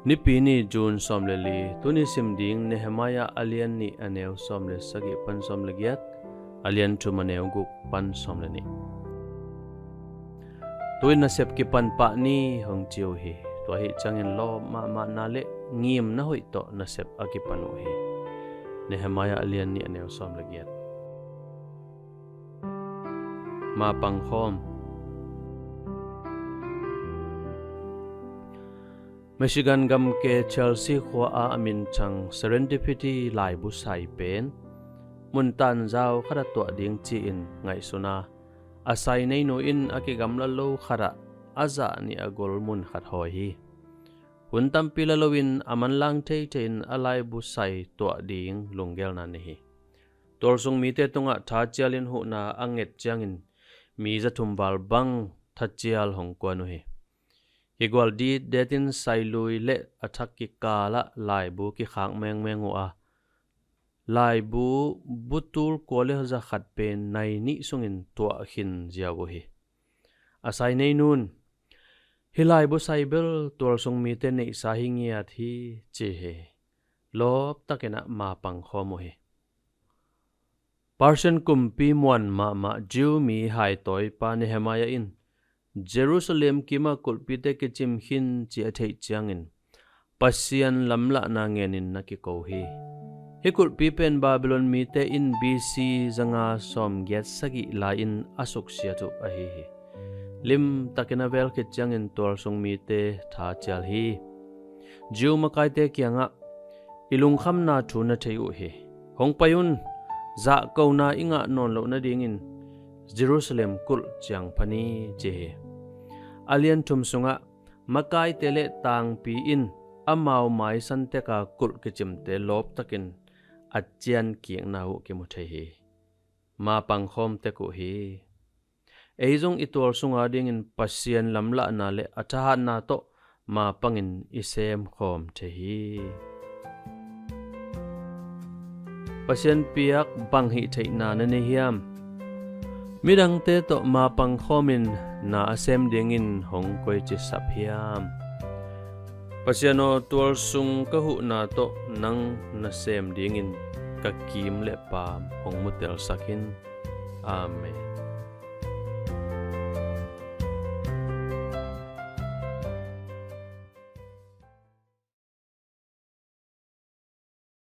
Nipini June somleli tuni simding Nehemiah alian ni aneu somle sagi pan somlegiat alian tumaneu guk pan somleni. Tuin nasep ki pan pa ni hong chiu hi to hi changin lo ma nale ngiem na hoi to nasep aki panu hi. Nehemiah alian ni aneu somlegiat. Ma pangkhom Michigan gam ke Chelsea khwa a amin chang serendipity lai bu sai pen muntan zau khara to ding chi in ngai suna asai nei no in aki gam la lo khara aza ni agol mun khat hoi hi huntam pila lowin aman lang thei thein alai bu sai to ding lungel na ni hi tor sung mi te tunga tha chialin hu na anget changin mi za thum bal bang thachial hong ko nu hi Higwal di detin sailui le athak ki kala lai bu ki khang meng a lai bu butul kole za khat pen nai ni sungin to hin jiago hi asai nei nun hilai bu saibel tol sung mi te nei sa hingia thi che he lop takena ma pang khomo hi Parson kumpi muan ma jiu mi hai toy pa Nehemiah in Jerusalem kima kulpite ke chim hin chi athei changin pasian lamla na ngenin na ki ko hi he kulpi pen Babylon mi te in BC zanga som get sagi la in asuk sia tu a hi lim takena vel ke changin tor sung mi te tha chal hi jiu makai te kyanga ilung kham na thu na thei u hi hong payun za ko na inga non lo na dingin Jerusalem kul chang phani je alian thum sunga makai tele tang pi in amau mai san te ka kul ke chimte lop takin achian kiang na hu ke mu thei hi ma pang khom te ku hi eizong itol sunga ding in pasian lamla na le atha na to ma pangin isem khom the hi pasian piak bang hi thei na ne hiam midang te to ma pang khomin na asem dingin hong koi chi sap hiam pasiano tual sung ka hu na to nang na sem dingin ka kim le pam hong mutel sakin amen